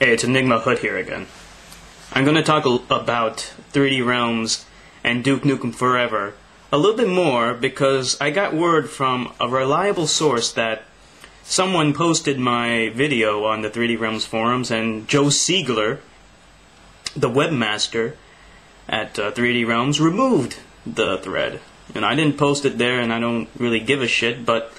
Hey, it's Enigma Hood here again. I'm going to talk about 3D Realms and Duke Nukem Forever a little bit more because I got word from a reliable source that someone posted my video on the 3D Realms forums, and Joe Siegler, the webmaster at 3D Realms, removed the thread. And I didn't post it there, and I don't really give a shit, but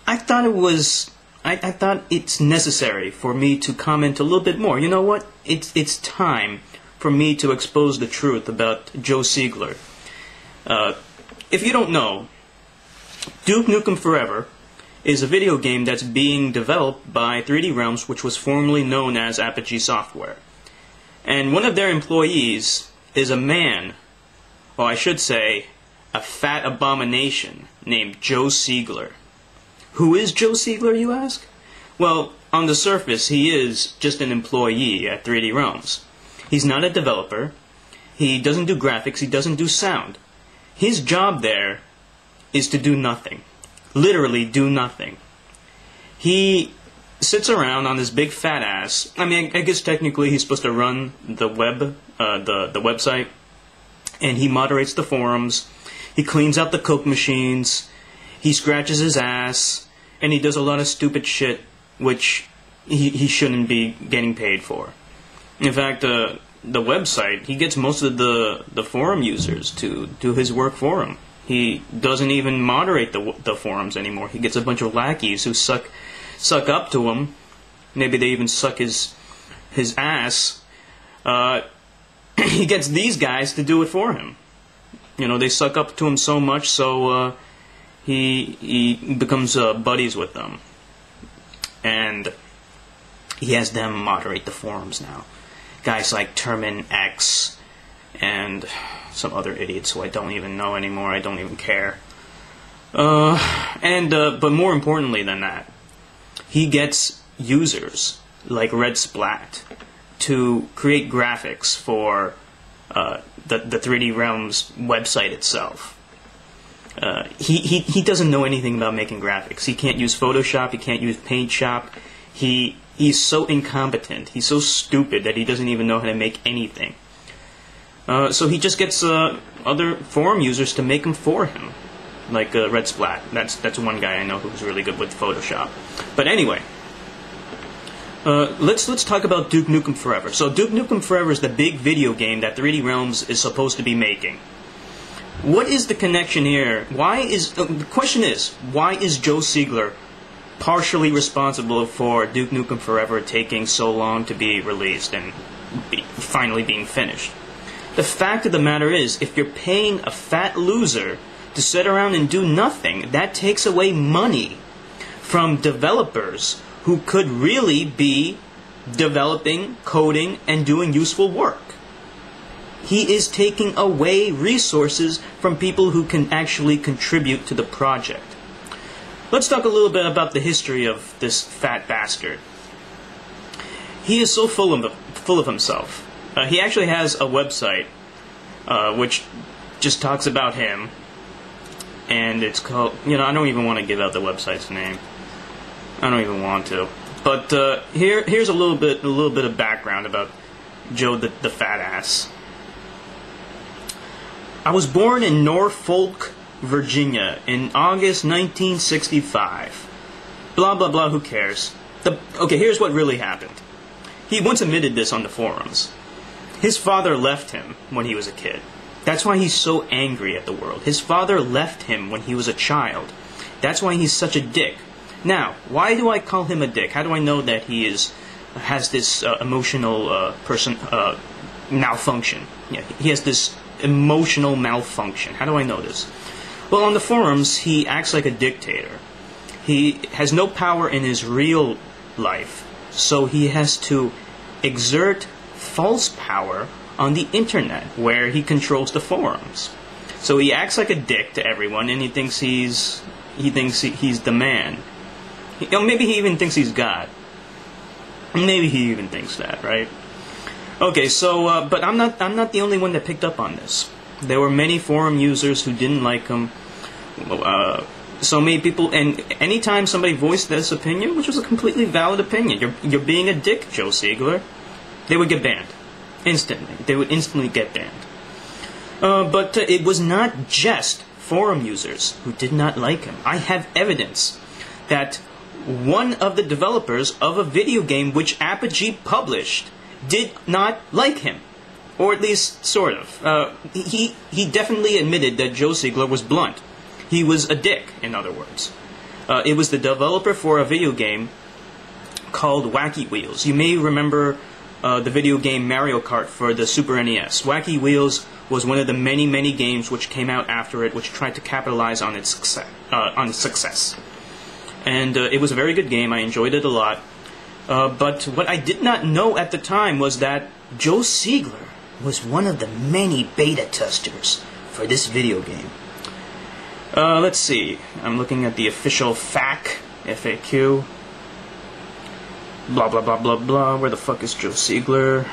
I thought it was... I thought it's necessary for me to comment a little bit more. You know what? It's time for me to expose the truth about Joe Siegler. If you don't know, Duke Nukem Forever is a video game that's being developed by 3D Realms, which was formerly known as Apogee Software. And one of their employees is a man, or I should say, a fat abomination named Joe Siegler. Who is Joe Siegler, you ask? Well, on the surface, he is just an employee at 3D Realms. He's not a developer. He doesn't do graphics. He doesn't do sound. His job there is to do nothing. Literally do nothing. He sits around on his big fat ass. I mean, I guess technically he's supposed to run the website, and he moderates the forums. He cleans out the Coke machines. He scratches his ass, and he does a lot of stupid shit which he shouldn't be getting paid for. In fact, the website, he gets most of the forum users to do his work for him. He doesn't even moderate the forums anymore. He gets a bunch of lackeys who suck up to him. Maybe they even suck his ass. He gets these guys to do it for him. You know, they suck up to him so much, so he becomes buddies with them. And he has them moderate the forums now. Guys like Termin X and some other idiots who I don't even know anymore. I don't even care. But more importantly than that, he gets users like Red Splat to create graphics for the 3D Realms website itself. He doesn't know anything about making graphics. He can't use Photoshop. He can't use Paint Shop. He's so incompetent. He's so stupid that he doesn't even know how to make anything. So he just gets other forum users to make them for him, like Red Splat. That's one guy I know who's really good with Photoshop. But anyway, let's talk about Duke Nukem Forever. So Duke Nukem Forever is the big video game that 3D Realms is supposed to be making. What is the connection here? The question is, why is Joe Siegler partially responsible for Duke Nukem Forever taking so long to be released and finally being finished? The fact of the matter is, if you're paying a fat loser to sit around and do nothing, that takes away money from developers who could really be developing, coding, and doing useful work. He is taking away resources from people who can actually contribute to the project. Let's talk a little bit about the history of this fat bastard. He is so full of himself. He actually has a website which just talks about him, and it's called, I don't even want to give out the website's name. I don't even want to. But here's a little bit of background about Joe the fat ass. I was born in Norfolk, Virginia in August 1965. Blah, blah, blah, who cares? Okay, here's what really happened. He once admitted this on the forums. His father left him when he was a kid. That's why he's so angry at the world. His father left him when he was a child. That's why he's such a dick. Now, why do I call him a dick? How do I know that he has this emotional malfunction? Yeah, he has this emotional malfunction. How do I know this? Well, on the forums, he acts like a dictator. He has no power in his real life, so he has to exert false power on the internet, where he controls the forums. So he acts like a dick to everyone, and he thinks he's the man. Maybe he even thinks he's God. Maybe he even thinks that, right? Okay, so, but I'm not the only one that picked up on this. There were many forum users who didn't like him. so many people, and anytime somebody voiced this opinion, which was a completely valid opinion, you're being a dick, Joe Siegler, they would get banned. Instantly. They would instantly get banned. But it was not just forum users who did not like him. I have evidence that one of the developers of a video game which Apogee published did not like him. Or at least, sort of. He definitely admitted that Joe Siegler was blunt. He was a dick, in other words. It was the developer for a video game called Wacky Wheels. You may remember the video game Mario Kart for the Super NES. Wacky Wheels was one of the many, many games which came out after it, which tried to capitalize on its success. And it was a very good game. I enjoyed it a lot. But what I did not know at the time was that Joe Siegler was one of the many beta testers for this video game. Let's see. I'm looking at the official FAQ. Blah, blah, blah, blah, blah. Where the fuck is Joe Siegler?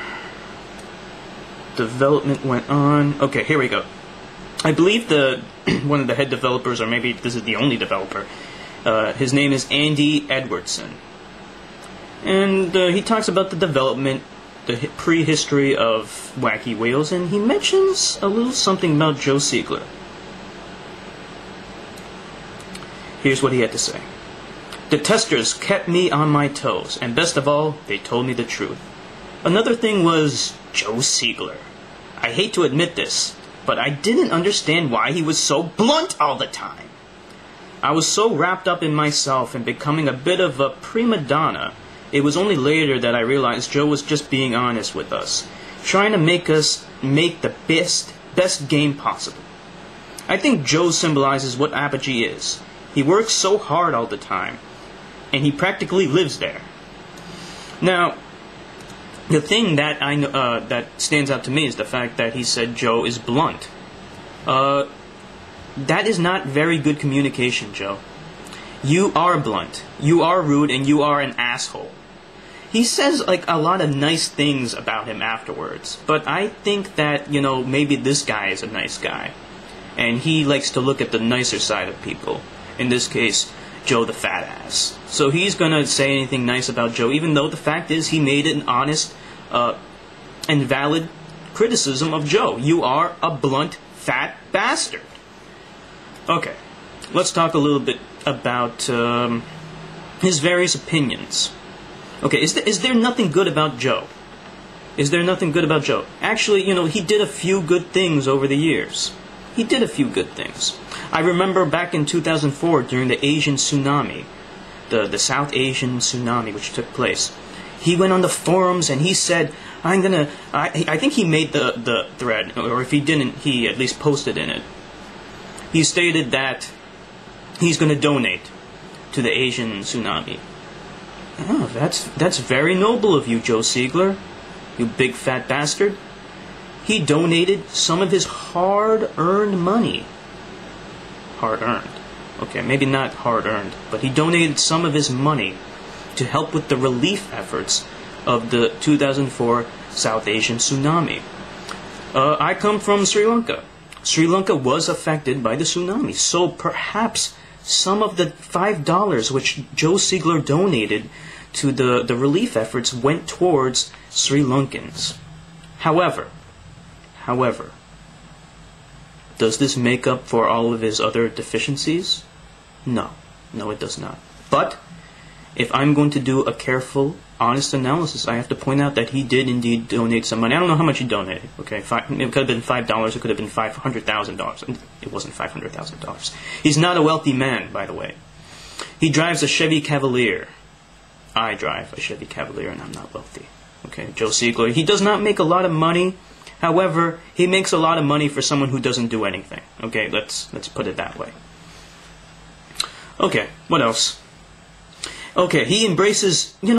Development went on. Okay, here we go. I believe one of the head developers, or maybe this is the only developer, his name is Andy Edwardson. And he talks about the development, the prehistory of Wacky Wheels, and he mentions a little something about Joe Siegler. Here's what he had to say. The testers kept me on my toes, and best of all, they told me the truth. Another thing was Joe Siegler. I hate to admit this, but I didn't understand why he was so blunt all the time. I was so wrapped up in myself and becoming a bit of a prima donna. It was only later that I realized Joe was just being honest with us, trying to make us make the best game possible. I think Joe symbolizes what Apogee is. He works so hard all the time, and he practically lives there. Now, the thing that I that stands out to me is the fact that he said Joe is blunt. That is not very good communication, Joe. You are blunt, you are rude, and you are an asshole. He says like a lot of nice things about him afterwards, but I think that, maybe this guy is a nice guy, and he likes to look at the nicer side of people. In this case, Joe the fat ass. So he's gonna say anything nice about Joe, even though the fact is he made an honest and valid criticism of Joe. You are a blunt, fat bastard. Okay, let's talk a little bit about his various opinions. Okay, is there nothing good about Joe? Is there nothing good about Joe? Actually, he did a few good things over the years. He did a few good things. I remember back in 2004 during the Asian tsunami, the South Asian tsunami which took place. He went on the forums and he said, I think he made the thread, or if he didn't, he at least posted in it. He stated that he's going to donate to the Asian tsunami. Oh, that's very noble of you, Joe Siegler, you big fat bastard. He donated some of his hard-earned money. Hard-earned. Okay, maybe not hard-earned, but he donated some of his money to help with the relief efforts of the 2004 South Asian tsunami. I come from Sri Lanka. Sri Lanka was affected by the tsunami, so perhaps some of the $5 which Joe Siegler donated to the relief efforts went towards Sri Lankans. However, does this make up for all of his other deficiencies? No, it does not. But if I'm going to do a careful, honest analysis, I have to point out that he did indeed donate some money. I don't know how much he donated. Okay, it could have been $5. It could have been $500,000. It wasn't $500,000. He's not a wealthy man, by the way. He drives a Chevy Cavalier. I drive a Chevy Cavalier, and I'm not wealthy. Okay, Joe Siegler. He does not make a lot of money. However, he makes a lot of money for someone who doesn't do anything. Okay, let's put it that way. Okay, what else? Okay, he embraces,